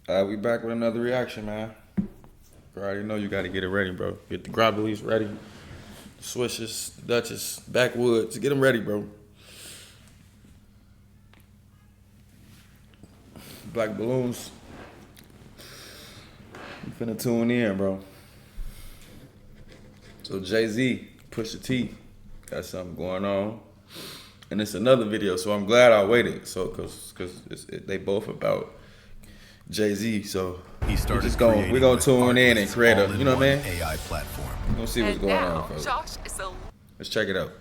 We back with another reaction, man. You already know you got to get it ready, bro. Get the grobblies ready, the swishes, the Dutchess, backwoods. Get them ready, bro. Black balloons. You finna tune in, bro. So Jay-Z, Pusha T, got something going on, and it's another video. So I'm glad I waited. So cause they both about Jay-Z. So He started we're gonna tune in and create a, you know what I mean? AI platform. We're gonna see what's going on, folks. Let's check it out.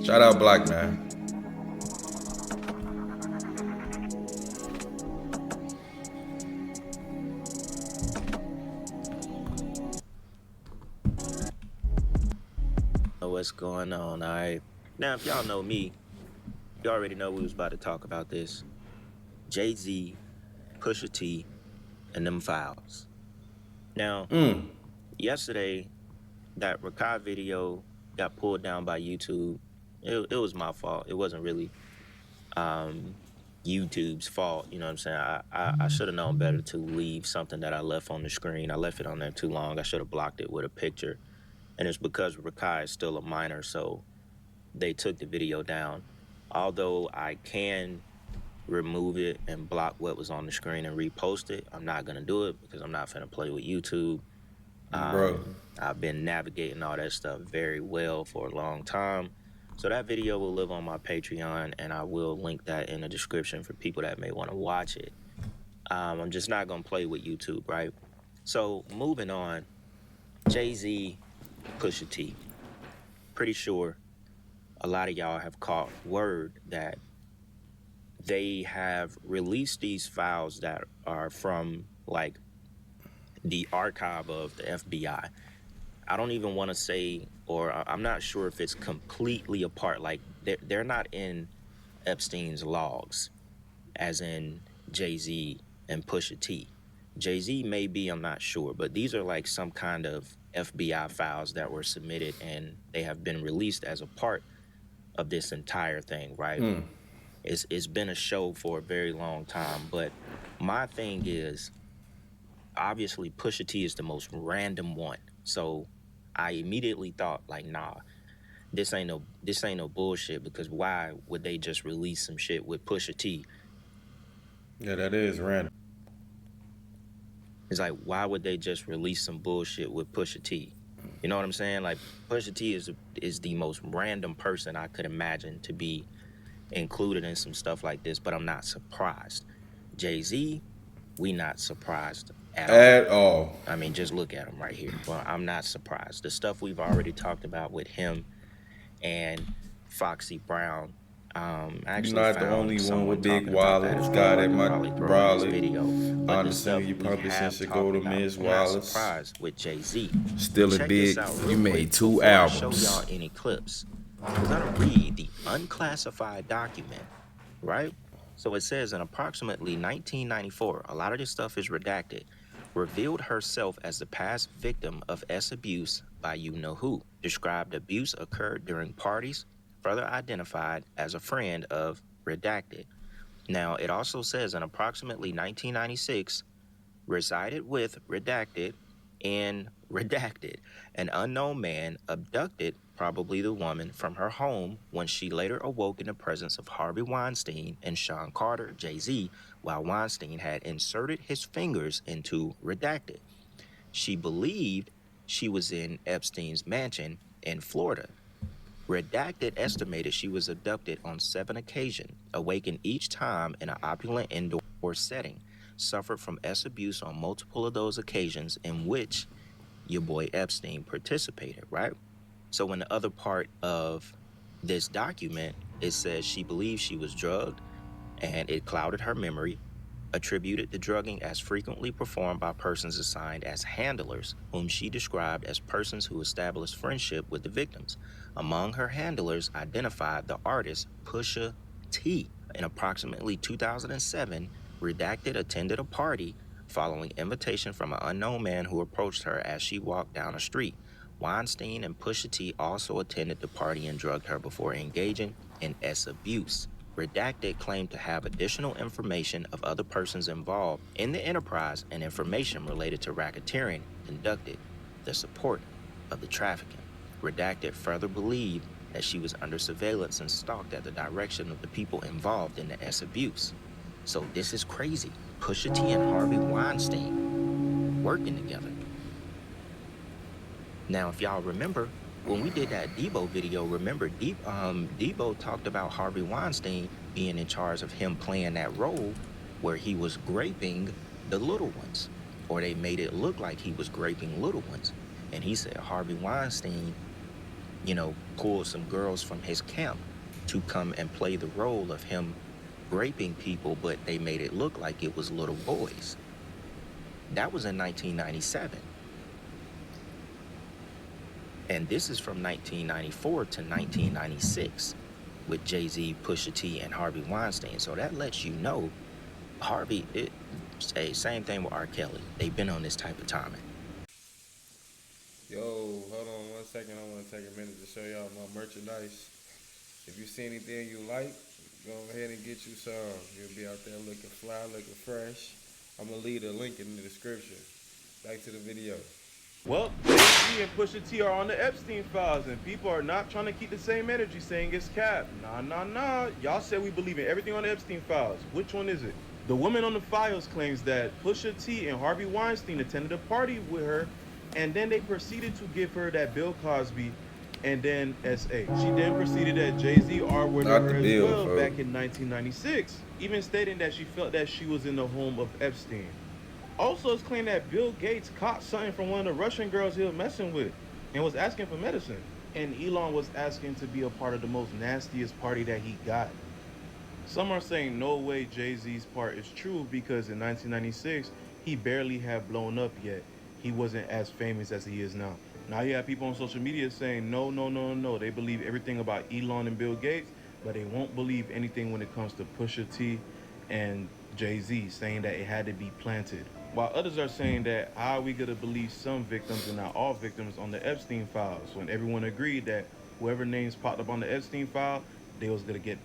Shout out Black Man. What's going on, all right? Now, if y'all know me, you already know we was about to talk about this. Jay-Z, Pusha T, and them files. Now, yesterday, that Rakai video got pulled down by YouTube. It was my fault. It wasn't really YouTube's fault, you know what I'm saying? I should have known better to leave something that I left on the screen. I left it on there too long. I should have blocked it with a picture. And it's because Rakai is still a minor, so they took the video down. Although I can remove it and block what was on the screen and repost it, I'm not gonna do it because I'm not finna play with YouTube. Bro. I've been navigating all that stuff very well for a long time. So that video will live on my Patreon, and I will link that in the description for people that may want to watch it. I'm just not gonna play with YouTube, right? So moving on, Jay-Z, Pusha T. Pretty sure a lot of y'all have caught word that they have released these files that are from like the archive of the FBI. I don't even want to say, or I'm not sure if it's completely apart. Like they're not in Epstein's logs, as in Jay-Z and Pusha T. Jay-Z may be, I'm not sure, but these are like some kind of FBI files that were submitted and they have been released as a part of this entire thing, right? It's been a show for a very long time, but my thing is, obviously Pusha T is the most random one. So I immediately thought like, nah, this ain't no bullshit, because why would they just release some shit with Pusha T? Yeah, that is random. It's like, why would they just release some bullshit with Pusha T? You know what I'm saying? Like, Pusha T is the most random person I could imagine to be included in some stuff like this, but I'm not surprised. Jay-Z, we not surprised at all. I mean, just look at him right here. Well, I'm not surprised. The stuff we've already talked about with him and Foxy Brown. Actually, You're not the only one with big Wallace. Got it, my brolic. Video. I understand you probably said should go to Ms. Wallace. Surprised with Jay-Z. Still a Check big. this out real You quick made two before I show albums. y'all any clips. We're gonna read the unclassified document, right? So it says in approximately 1994, a lot of this stuff is redacted, revealed herself as the past victim of abuse by you-know-who. Described abuse occurred during parties, further identified as a friend of redacted. Now, it also says in approximately 1996, resided with redacted in redacted. An unknown man abducted probably the woman from her home when she later awoke in the presence of Harvey Weinstein and Sean Carter, Jay-Z, while Weinstein had inserted his fingers into redacted. She believed she was in Epstein's mansion in Florida. Redacted estimated she was abducted on 7 occasions, awakened each time in an opulent indoor setting, suffered from abuse on multiple of those occasions in which your boy Epstein participated, right? So in the other part of this document, it says she believes she was drugged and it clouded her memory, attributed the drugging as frequently performed by persons assigned as handlers, whom she described as persons who established friendship with the victims. Among her handlers identified the artist Pusha T. In approximately 2007, Redacted attended a party following invitation from an unknown man who approached her as she walked down a street. Weinstein and Pusha T also attended the party and drugged her before engaging in abuse. Redacted claimed to have additional information of other persons involved in the enterprise and information related to racketeering conducted the support of the trafficking. Redacted further believed that she was under surveillance and stalked at the direction of the people involved in the S abuse. So this is crazy. Pusha T and Harvey Weinstein working together. Now, if y'all remember, when we did that Debo video, remember Debo talked about Harvey Weinstein being in charge of him playing that role where he was graping the little ones, or they made it look like he was graping little ones. And he said Harvey Weinstein, pulled some girls from his camp to come and play the role of him raping people, but they made it look like it was little boys. That was in 1997. And this is from 1994 to 1996 with Jay-Z, Pusha T, and Harvey Weinstein. So that lets you know Harvey, same thing with R. Kelly. They've been on this type of timing. Yo, hold on 1 second. I want to take a minute to show y'all my merchandise. If you see anything you like, go ahead and get you some. You'll be out there looking fly, looking fresh. I'm going to leave a link in the description. Back to the video. Well, Jay-Z and Pusha T are on the Epstein files, and people are not trying to keep the same energy saying it's cap. Nah. Y'all said we believe in everything on the Epstein files. Which one is it? The woman on the files claims that Pusha T and Harvey Weinstein attended a party with her, and then they proceeded to give her that Bill Cosby and then SA. She then proceeded that Jay-Z R-worded her as well back in 1996, even stating that she felt that she was in the home of Epstein. Also, it's claimed that Bill Gates caught something from one of the Russian girls he was messing with and was asking for medicine. And Elon was asking to be a part of the most nastiest party that he got. Some are saying no way Jay-Z's part is true because in 1996, he barely had blown up yet. He wasn't as famous as he is now. Now you have people on social media saying no. They believe everything about Elon and Bill Gates, but they won't believe anything when it comes to Pusha T and Jay-Z, saying that it had to be planted. While others are saying that how are we going to believe some victims and not all victims on the Epstein files when everyone agreed that whoever names popped up on the Epstein file, they was gonna get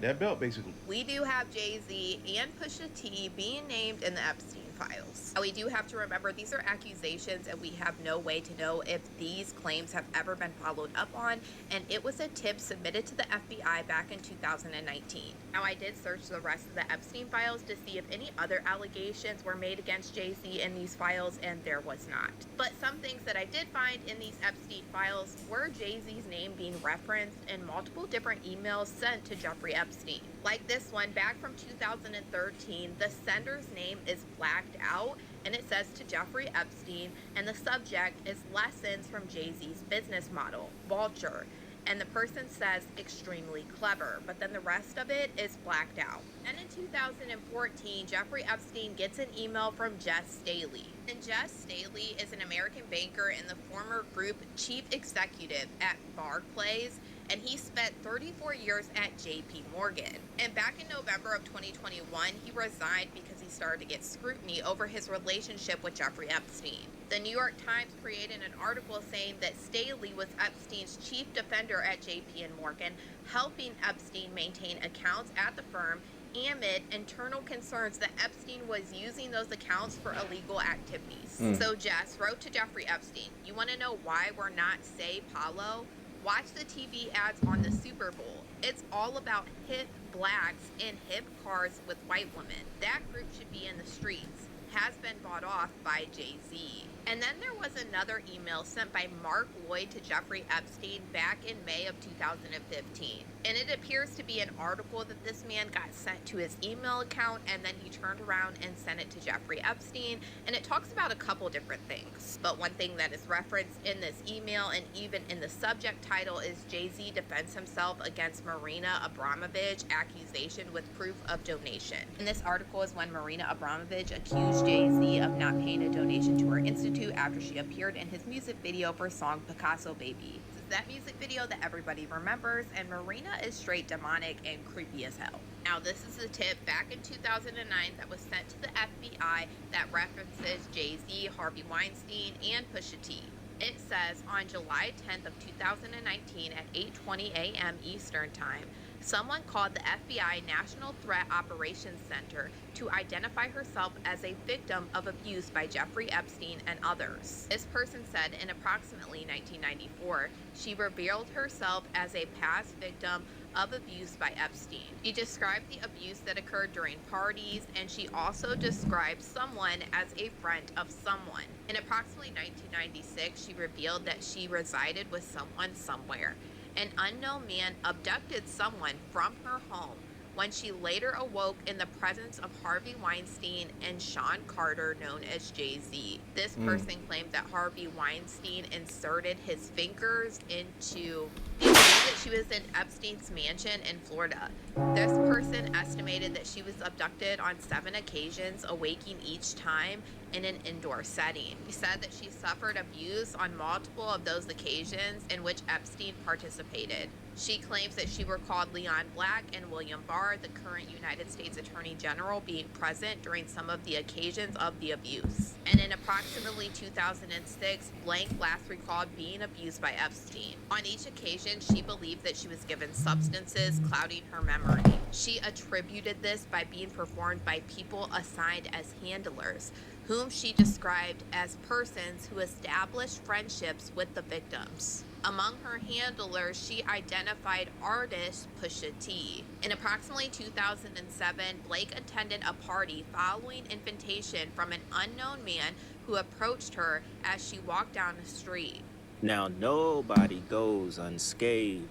that belt basically. We do have Jay-Z and Pusha T being named in the Epstein files. We do have to remember these are accusations and we have no way to know if these claims have ever been followed up on, and it was a tip submitted to the FBI back in 2019. Now I did search the rest of the Epstein files to see if any other allegations were made against Jay-Z in these files, and there was not. But some things that I did find in these Epstein files were Jay-Z's name being referenced in multiple different emails sent to Jeffrey Epstein. Like this one back from 2013, the sender's name is blacked out and it says to Jeffrey Epstein, and the subject is lessons from Jay-Z's business model, Vulture. And the person says extremely clever, but then the rest of it is blacked out. And in 2014, Jeffrey Epstein gets an email from Jess Staley. And Jess Staley is an American banker and the former group chief executive at Barclays, and he spent 34 years at JP Morgan. And back in November of 2021, he resigned because he started to get scrutiny over his relationship with Jeffrey Epstein. The New York Times created an article saying that Staley was Epstein's chief defender at JP Morgan, helping Epstein maintain accounts at the firm amid internal concerns that Epstein was using those accounts for illegal activities. So Jess wrote to Jeffrey Epstein, "You want to know why we're not Say Paulo? Watch the TV ads on the Super Bowl. It's all about hip blacks in hip cars with white women. That group should be in the streets. Has been bought off by Jay-Z." And then there was another email sent by Mark Lloyd to Jeffrey Epstein back in May of 2015. And it appears to be an article that this man got sent to his email account and then he turned around and sent it to Jeffrey Epstein. And it talks about a couple different things. But one thing that is referenced in this email and even in the subject title is Jay-Z defends himself against Marina Abramovich accusation with proof of donation. And this article is when Marina Abramovich accused Jay-Z of not paying a donation to her institute after she appeared in his music video for song Picasso Baby. This is that music video that everybody remembers, and Marina is straight demonic and creepy as hell. Now this is a tip back in 2009 that was sent to the FBI that references Jay-Z, Harvey Weinstein, and Pusha T. It says on July 10th of 2019 at 8:20 a.m. Eastern Time, Someone called the FBI National Threat Operations Center to identify herself as a victim of abuse by Jeffrey Epstein and others. This person said in approximately 1994, she revealed herself as a past victim of abuse by Epstein. She described the abuse that occurred during parties, and she also described someone as a friend of someone. In approximately 1996, she revealed that she resided with someone somewhere. An unknown man abducted someone from her home when she later awoke in the presence of Harvey Weinstein and Sean Carter, known as Jay-Z. This person claimed that Harvey Weinstein inserted his fingers into... She believed that she was in Epstein's mansion in Florida. This person estimated that she was abducted on 7 occasions, awaking each time in an indoor setting. She said that she suffered abuse on multiple of those occasions in which Epstein participated. She claims that she recalled Leon Black and William Barr, the current United States Attorney General, being present during some of the occasions of the abuse. And in approximately 2006, Blank last recalled being abused by Epstein. On each occasion, she believed that she was given substances clouding her memory. She attributed this by being performed by people assigned as handlers, whom she described as persons who established friendships with the victims. Among her handlers, she identified artist Pusha T. In approximately 2007, Blake attended a party following invitation from an unknown man who approached her as she walked down the street. Now, nobody goes unscathed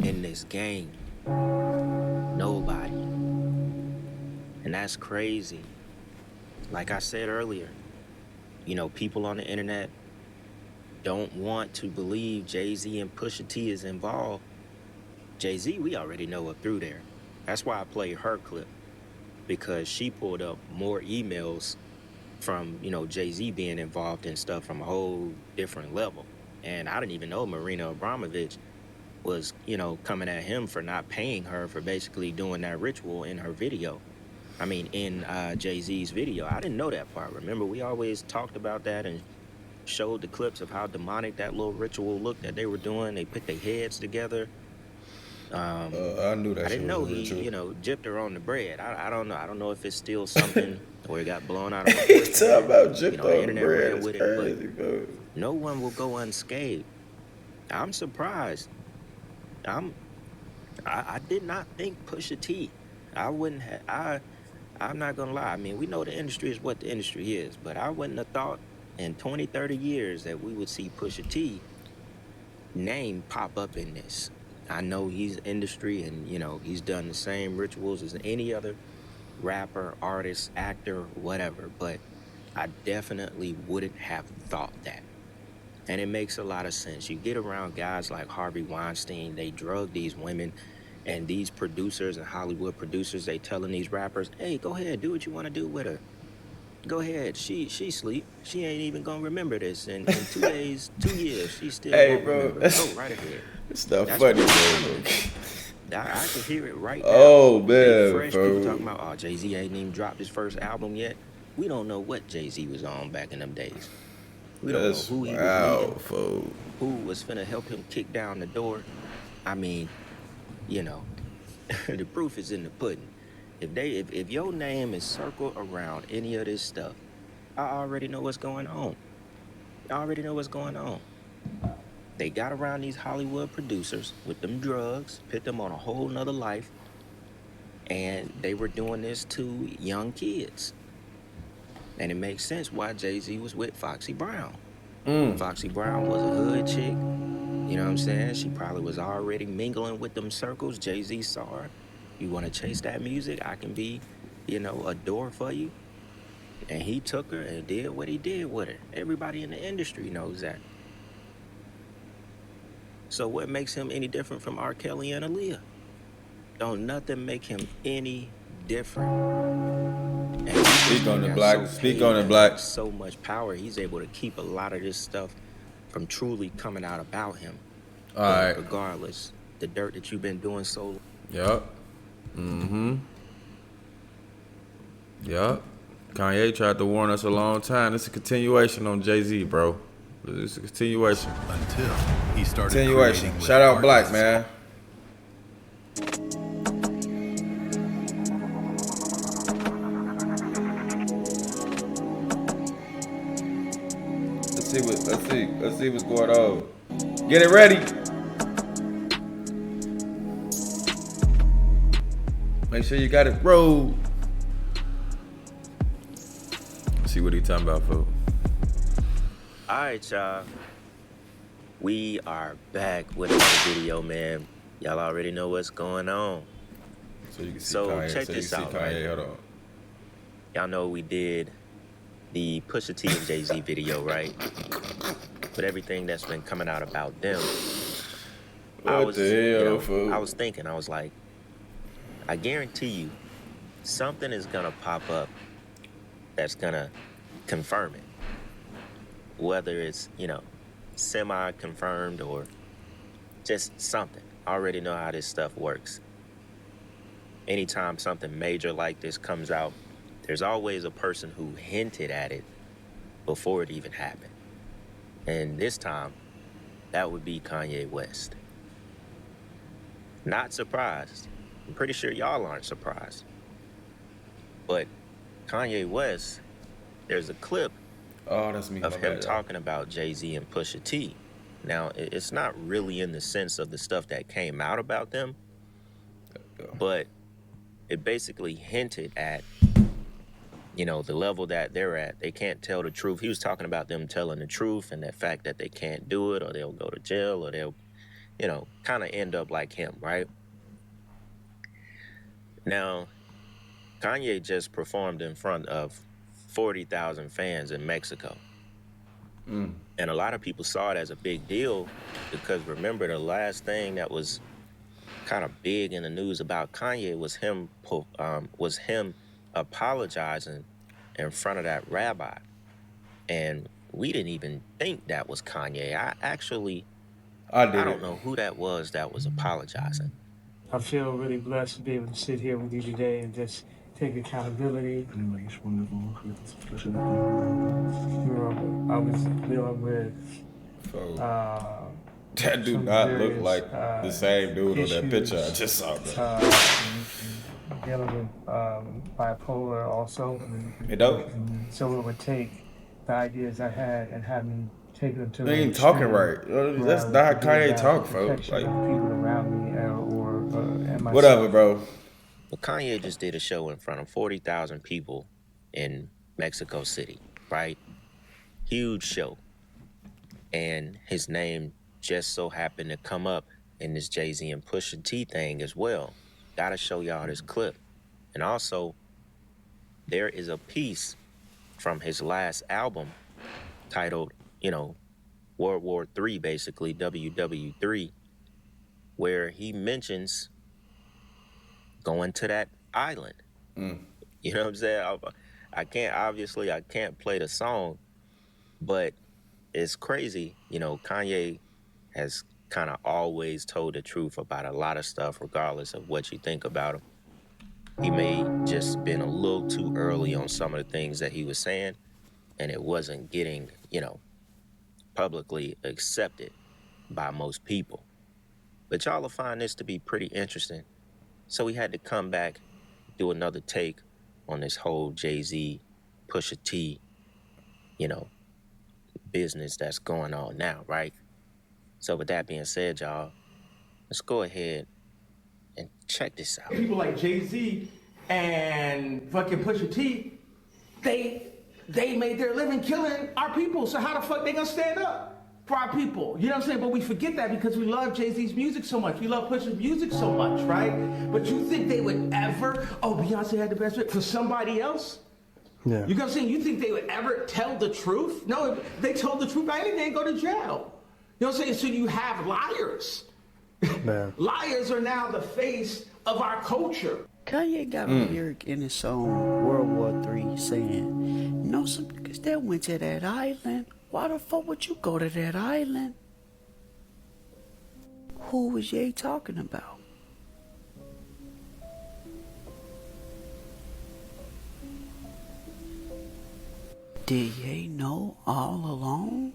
in this game. Nobody. And that's crazy. Like I said earlier, you know, people on the internet don't want to believe Jay-Z and Pusha T is involved. Jay-Z, we already know up through there. That's why I played her clip, because she pulled up more emails from, you know, Jay-Z being involved in stuff from a whole different level. And I didn't even know Marina Abramovich was, you know, coming at him for not paying her for basically doing that ritual in her video. I mean, in Jay-Z's video. I didn't know that part. Remember, we always talked about that and showed the clips of how demonic that little ritual looked that they were doing. They put their heads together. I knew that. I didn't know he, you know, gypped her on the bread. I don't know. I don't know if it's still something where it got blown out of proportion. Talk about gypped on the internet bread. ran with Crazy, it, bro. but no one will go unscathed. I'm surprised. I did not think Pusha T. I wouldn't have. I'm not gonna lie. I mean, we know the industry is what the industry is, but I wouldn't have thought in 20, 30 years that we would see Pusha T name pop up in this. I know he's industry and, you know, he's done the same rituals as any other rapper, artist, actor, whatever, but I definitely wouldn't have thought that. And it makes a lot of sense. You get around guys like Harvey Weinstein, they drug these women, and these producers and Hollywood producers, they telling these rappers, hey, go ahead, do what you want to do with her. Go ahead, she sleep. She ain't even gonna remember this. In 2 days, 2 years, she still Hey, won't bro, remember. that's, Go right ahead. it's not That's funny, bro. bro. I can hear it right now. Oh, Big man, fresh bro. people talking about, oh, Jay-Z ain't even dropped his first album yet. We don't know what Jay-Z was on back in them days. We don't know who he was meeting, folks. who was finna help him kick down the door. I mean, you know, the proof is in the pudding. If your name is circled around any of this stuff, I already know what's going on. I already know what's going on. They got around these Hollywood producers with them drugs, put them on a whole nother life, and they were doing this to young kids. And it makes sense why Jay-Z was with Foxy Brown. Foxy Brown was a hood chick. You know what I'm saying? She probably was already mingling with them circles. Jay-Z saw her. You want to chase that music? I can be, you know, a door for you. And he took her and did what he did with her. Everybody in the industry knows that. So what makes him any different from R. Kelly and Aaliyah? Don't nothing make him any different. And Speak on it, Black. Speak on it, Black. So much power, he's able to keep a lot of this stuff from truly coming out about him. All right. Regardless, the dirt that you've been doing so. Yup. Yup. Kanye tried to warn us a long time. It's a continuation on Jay-Z, bro. It's a continuation. Until he started Continuation. creating with Shout out Black, artists. man. Let's see what's going on. Get it ready. Make sure you got it rolled. See what he talking about, folks. All right, y'all. We are back with another video, man. Y'all already know what's going on. So you can see So Kanye. check this out, right? Hold on. Y'all know we did the Pusha T and Jay-Z video, right? But everything that's been coming out about them, What the hell, fool? I was thinking, I was like, I guarantee you, something is gonna pop up that's gonna confirm it. Whether it's, semi-confirmed or just something. I already know how this stuff works. Anytime something major like this comes out, there's always a person who hinted at it before it even happened. And this time, that would be Kanye West. Not surprised. I'm pretty sure y'all aren't surprised. But Kanye West, there's a clip That's me. of him talking about Jay-Z and Pusha T. Now, it's not really in the sense of the stuff that came out about them, but it basically hinted at, the level that they're at. They can't tell the truth. He was talking about them telling the truth and the fact that they can't do it or they'll go to jail or they'll, kind of end up like him, right? Now, Kanye just performed in front of 40,000 fans in Mexico. And a lot of people saw it as a big deal because remember the last thing that was kind of big in the news about Kanye was him apologizing in front of that rabbi. And we didn't even think that was Kanye. I don't know who that was apologizing. I feel really blessed to be able to sit here with you today and just take accountability. I was dealing with that do not look like the same dude on that picture I just saw, bro. Dealing with bipolar also. It don't? So it would take the ideas I had and have me take them to. They ain't talking right. That's not how Kanye talk, folks. Like people around me or whatever, bro. Well, Kanye just did a show in front of 40,000 people in Mexico City, right? Huge show. And his name just so happened to come up in this Jay-Z and Pusha T thing as well. Gotta show y'all this clip. And also, there is a piece from his last album titled, World War III, basically, WW3, where he mentions going to that island. You know what I'm saying? I can't play the song, but it's crazy. Kanye has kind of always told the truth about a lot of stuff, regardless of what you think about him. He may just been a little too early on some of the things that he was saying, and it wasn't getting, publicly accepted by most people. But y'all will find this to be pretty interesting. So we had to come back, do another take on this whole Jay-Z, Pusha T, business that's going on now, right? So with that being said, y'all, let's go ahead and check this out. People like Jay-Z and fucking Pusha T, they made their living killing our people. So how the fuck they gonna stand up for our people? You know what I'm saying? But we forget that because we love Jay-Z's music so much. We love Pusha's music so much, right? But you think they would ever, Beyonce had the best fit for somebody else? Yeah. You know what I'm saying? You think they would ever tell the truth? No, if they told the truth, I think they'd go to jail. You know what I'm saying? So you have liars. Man. Liars are now the face of our culture. Kanye got a lyric in his song World War III saying, some niggas that went to that island. Why the fuck would you go to that island? Who was Ye talking about? Did Ye know all along?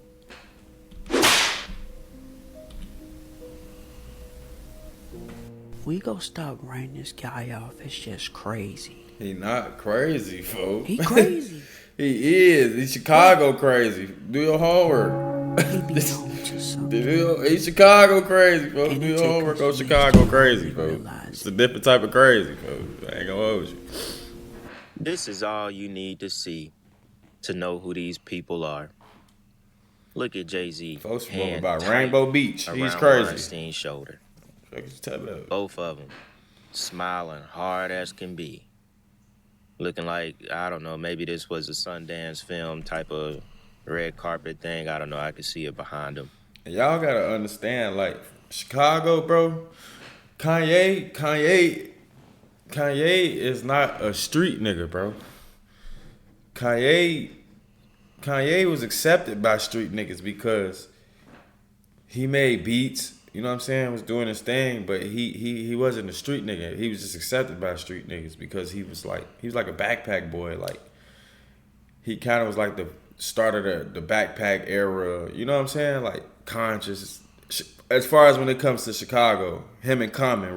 We go stop writing this guy off. It's just crazy. He not crazy, folks. He crazy. He is. He's Chicago crazy. Do your homework. He be on to something. He's Chicago crazy, folks. And Do it your take homework. us Go years Chicago to crazy, finally folks. realize It's a different type of crazy, folks. I ain't gonna hold you. This is all you need to see to know who these people are. Look at Jay-Z. Folks from hand about tight Rainbow Beach. He's around crazy. Weinstein's shoulder. Tell that. Both of them smiling hard as can be. Looking like, I don't know, maybe this was a Sundance film type of red carpet thing. I don't know. I could see it behind them. And y'all gotta understand, like, Chicago, bro, Kanye is not a street nigga, bro. Kanye was accepted by street niggas because he made beats, you know what I'm saying, was doing his thing, but he wasn't a street nigga. He was just accepted by street niggas because he was like a backpack boy. Like, he kind of was like the start of the backpack era, you know what I'm saying? Like, conscious. As far as when it comes to Chicago, him and Common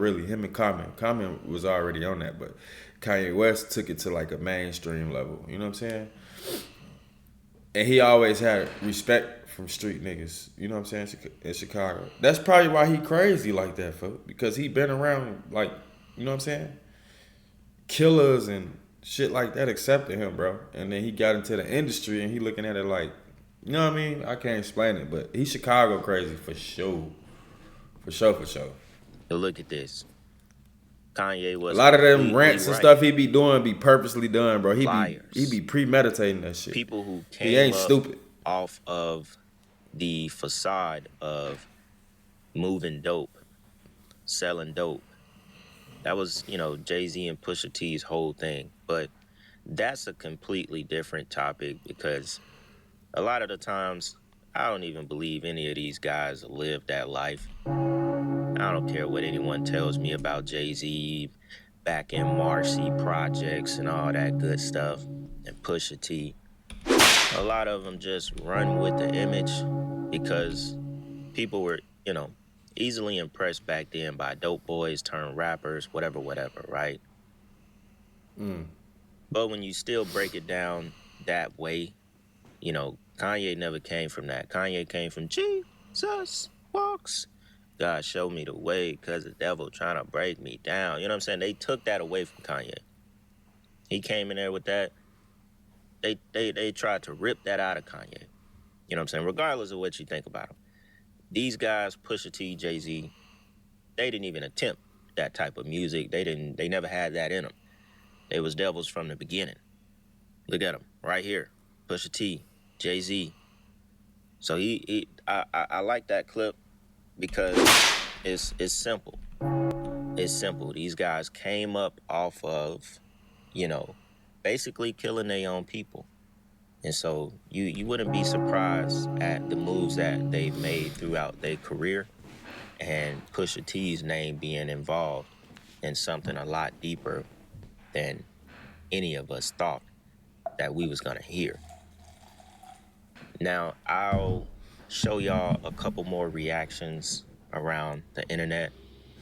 was already on that, but Kanye West took it to like a mainstream level, you know what I'm saying? And he always had respect from street niggas, you know what I'm saying, in Chicago. That's probably why he crazy like that, folks, because he been around, like, you know what I'm saying? Killers and shit like that accepted him, bro. And then he got into the industry and he looking at it like, you know what I mean? I can't explain it, but he's Chicago crazy for sure. For sure. But look at this. Kanye was a lot of them rants and right. stuff he be doing be purposely done, bro. He be premeditating that shit. People who he came ain't up stupid. off of the facade of moving dope, selling dope. That was, you know, Jay-Z and Pusha T's whole thing. But that's a completely different topic because a lot of the times I don't even believe any of these guys live that life. I don't care what anyone tells me about Jay-Z back in Marcy projects and all that good stuff and Pusha T. A lot of them just run with the image because people were, you know, easily impressed back then by dope boys turned rappers, whatever, right? But when you still break it down that way, you know, Kanye never came from that. Kanye came from Jesus walks. God showed me the way because the devil trying to break me down. You know what I'm saying? They took that away from Kanye. He came in there with that. They tried to rip that out of Kanye. You know what I'm saying? Regardless of what you think about him. These guys, Pusha T, Jay-Z, they didn't even attempt that type of music. They never had that in them. They was devils from the beginning. Look at them right here. Pusha T, Jay-Z. So I like that clip because it's simple. It's simple. These guys came up off of, you know, basically killing their own people. And so you wouldn't be surprised at the moves that they've made throughout their career and Pusha T's name being involved in something a lot deeper than any of us thought that we was gonna hear. Now, I'll show y'all a couple more reactions around the internet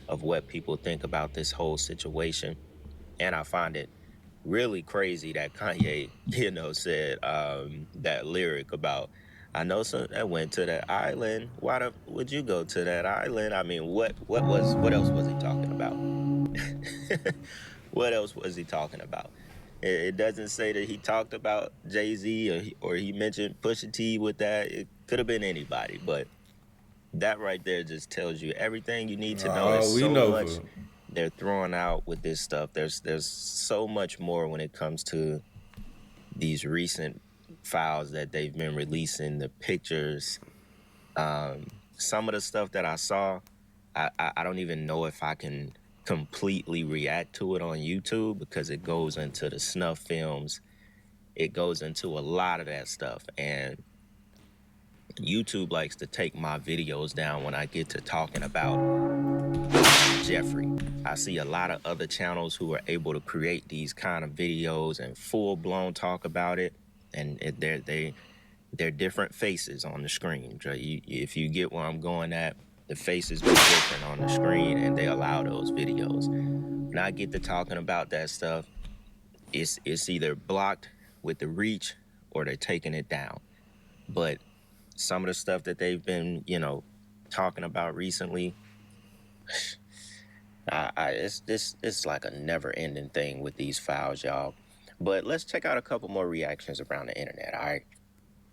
of what people think about this whole situation. And I find it really crazy that Kanye, you know, said that lyric about, I know some that went to that island. Why would you go to that island? I mean, what else was he talking about? What else was he talking about? It doesn't say that he talked about Jay-Z or he mentioned Pusha T with that. It could have been anybody, but that right there just tells you everything you need to know. There's so much they're throwing out with this stuff. There's so much more when it comes to these recent files that they've been releasing, the pictures. Some of the stuff that I saw, I don't even know if I can completely react to it on YouTube because it goes into the snuff films. It goes into a lot of that stuff. And YouTube likes to take my videos down when I get to talking about Jeffrey. I see a lot of other channels who are able to create these kind of videos and full-blown talk about it. And they're different faces on the screen. If you get where I'm going at, the faces be different on the screen and they allow those videos. When I get to talking about that stuff, it's either blocked with the reach or they're taking it down. But some of the stuff that they've been, talking about recently, it's like a never-ending thing with these files, y'all. But let's check out a couple more reactions around the internet, all right?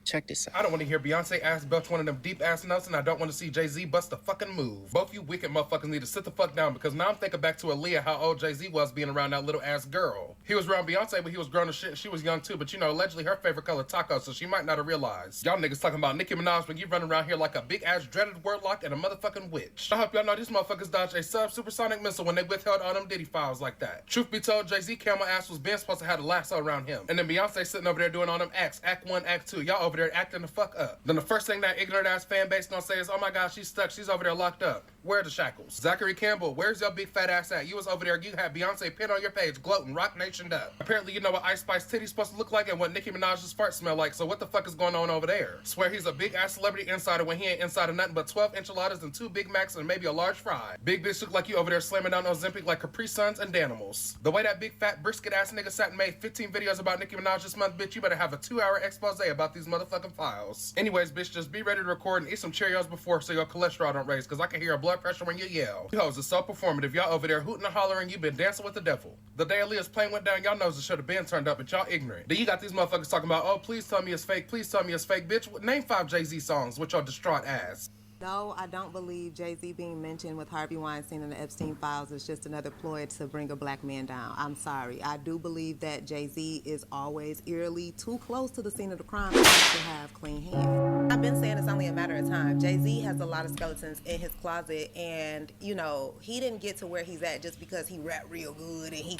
Check this out. I don't want to hear Beyonce ass belch one of them deep ass notes, and I don't want to see Jay-Z bust a fucking move. Both you wicked motherfuckers need to sit the fuck down, because now I'm thinking back to Aaliyah, how old Jay-Z was being around that little ass girl. He was around Beyonce, but he was grown as shit. She was young too, but allegedly her favorite color taco, so she might not have realized. Y'all niggas talking about Nicki Minaj when you running around here like a big ass dreaded wordlock and a motherfucking witch. I hope y'all know these motherfuckers dodged a supersonic missile when they withheld all them Diddy files like that. Truth be told, Jay-Z camel ass was been supposed to have a lasso around him, and then Beyonce sitting over there doing all them acts, act 1, act 2. Y'all over there acting the fuck up. Then the first thing that ignorant ass fan base gonna say is, oh my god, she's stuck, she's over there locked up. Where are the shackles? Zachary Campbell, where's your big fat ass at? You was over there, you had Beyonce pinned on your page, gloating, Rock Nation up. Apparently you know what Ice Spice titty's supposed to look like and what Nicki Minaj's fart smell like, so what the fuck is going on over there? Swear he's a big ass celebrity insider when he ain't inside of nothing but 12 enchiladas and 2 Big Macs and maybe a large fry. Big bitch look like you over there slamming down Ozempic like Capri Suns and Danimals. The way that big fat brisket ass nigga sat and made 15 videos about Nicki Minaj this month, bitch, you better have a 2-hour expose about these motherfucking files. Anyways, bitch, just be ready to record and eat some Cheerios before so your cholesterol don't raise, cause I can hear your blood pressure when you yell. You hoes are so performative, y'all over there hooting and hollering, you been dancing with the devil. The day Aaliyah's plane went down, y'all knows it should have been turned up, but y'all ignorant. Then you got these motherfuckers talking about, oh, please tell me it's fake, please tell me it's fake, bitch. Name 5 Jay-Z songs with your distraught ass. No, I don't believe Jay-Z being mentioned with Harvey Weinstein and the Epstein files is just another ploy to bring a black man down. I'm sorry. I do believe that Jay-Z is always eerily too close to the scene of the crime to have clean hands. I've been saying it's only a matter of time. Jay-Z has a lot of skeletons in his closet, and, he didn't get to where he's at just because he rap real good and he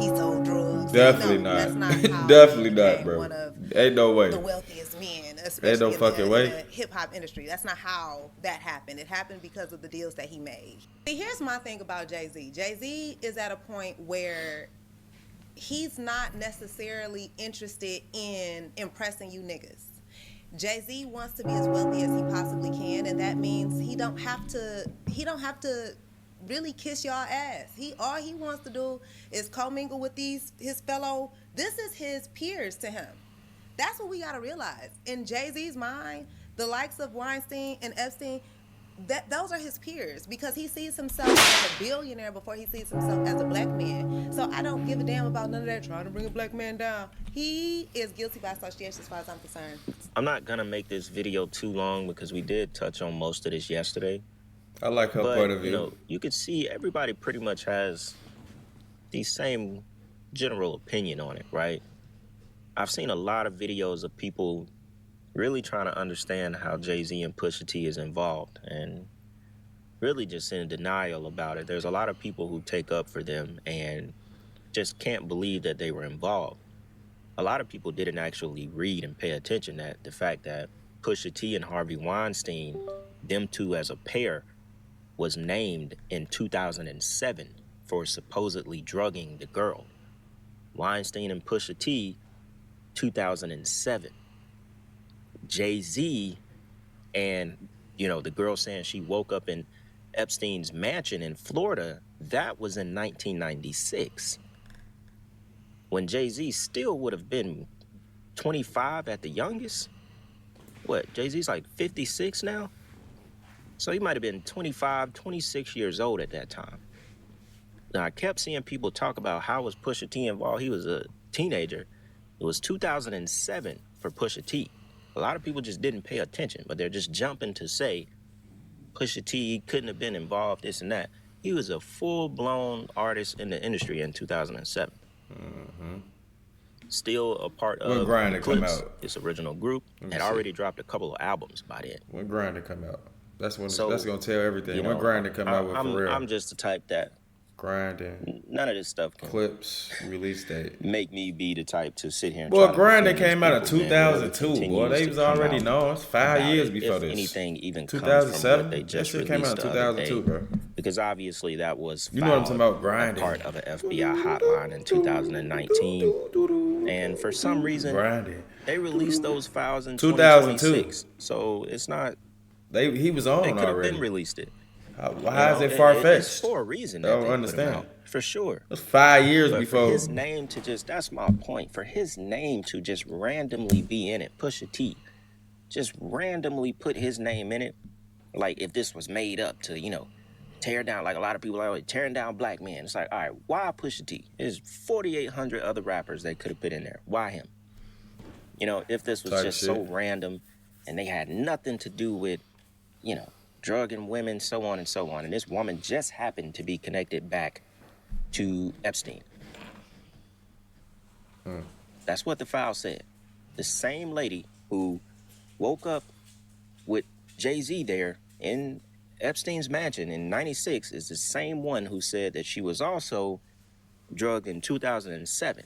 sold drugs. Definitely No, not. That's not how Definitely he not, became bro. one of Ain't no way. the wealthiest men, especially Ain't no fucking way. in the hip-hop industry. That's not how that happened. It happened because of the deals that he made. See, here's my thing about Jay-Z. Jay-Z is at a point where he's not necessarily interested in impressing you niggas. Jay-Z wants to be as wealthy as he possibly can, and that means he don't have to really kiss y'all ass. All he wants to do is commingle with this is his peers to him. That's what we gotta realize. In Jay-Z's mind, the likes of Weinstein and Epstein, those are his peers, because he sees himself as a billionaire before he sees himself as a black man. So I don't give a damn about none of that trying to bring a black man down. He is guilty by association as far as I'm concerned. I'm not gonna make this video too long because we did touch on most of this yesterday. I like her point of view. You could see everybody pretty much has the same general opinion on it, right? I've seen a lot of videos of people really trying to understand how Jay-Z and Pusha T is involved and really just in denial about it. There's a lot of people who take up for them and just can't believe that they were involved. A lot of people didn't actually read and pay attention to the fact that Pusha T and Harvey Weinstein, them two as a pair, was named in 2007 for supposedly drugging the girl. Weinstein and Pusha T, 2007. Jay-Z and, the girl saying she woke up in Epstein's mansion in Florida, that was in 1996. When Jay-Z still would have been 25 at the youngest. What, Jay-Z's like 56 now? So he might have been 25, 26 years old at that time. Now, I kept seeing people talk about how was Pusha T involved. He was a teenager. It was 2007 for Pusha T. A lot of people just didn't pay attention, but they're just jumping to say Pusha T couldn't have been involved, this and that. He was a full-blown artist in the industry in 2007. Mm-hmm. Still a part of Grind come out. This original group had already dropped a couple of albums by then. When Grind come out? That's when. That's gonna tell everything. When Grind come out with for real. I'm just the type that grinding. None of this stuff can clips, release date. Make me be the type to sit here and boy, Grinding came out in 2002. Boy, they was already known. It's 5 years before this. Anything even 2007. They just that shit came out in 2002, bro. Because obviously that was what I'm talking about, Grinding. Part of an FBI hotline in 2019. And for some reason, they released those files in 2002. So it's not. He was on they could already. Have been released it. How is it far It's fetched? for a reason I that don't they put him understand. out, for sure. That's 5 years But before. for his name to that's my point. For his name to just randomly be in it, Pusha T, just randomly put his name in it, like if this was made up to, tear down, like a lot of people are like, tearing down black men. It's like, all right, why Pusha T? There's 4,800 other rappers they could have put in there. Why him? If this was just so random and they had nothing to do with, drugging women, so on and so on, and this woman just happened to be connected back to Epstein. That's what the file said. The same lady who woke up with Jay-Z there in Epstein's mansion in 96 is the same one who said that she was also drugged in 2007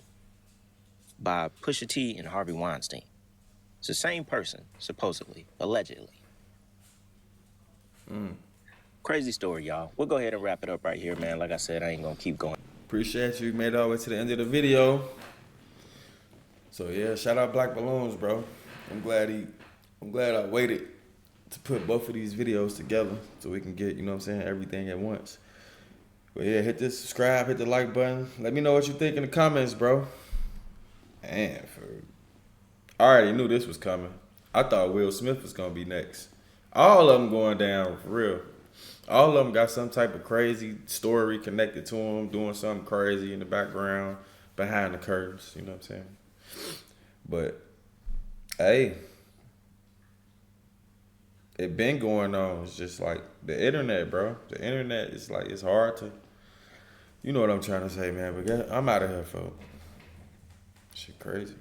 by Pusha T and Harvey Weinstein. It's the same person, supposedly, allegedly. Crazy story, y'all. We'll go ahead and wrap it up right here, man. Like I said, I ain't gonna keep going. Appreciate you. Made it all the way to the end of the video. So yeah, shout out Black Balloons, bro. I'm glad I waited to put both of these videos together so we can get, everything at once. But yeah, hit the subscribe, hit the like button. Let me know what you think in the comments, bro. Man, I already knew this was coming. I thought Will Smith was gonna be next. All of them going down, for real. All of them got some type of crazy story connected to them, doing something crazy in the background, behind the curtains, you know what I'm saying? But, hey, it been going on. It's just like the internet, bro. The internet is like, it's hard to, you know what I'm trying to say, man. But I'm out of here, folks. Shit crazy.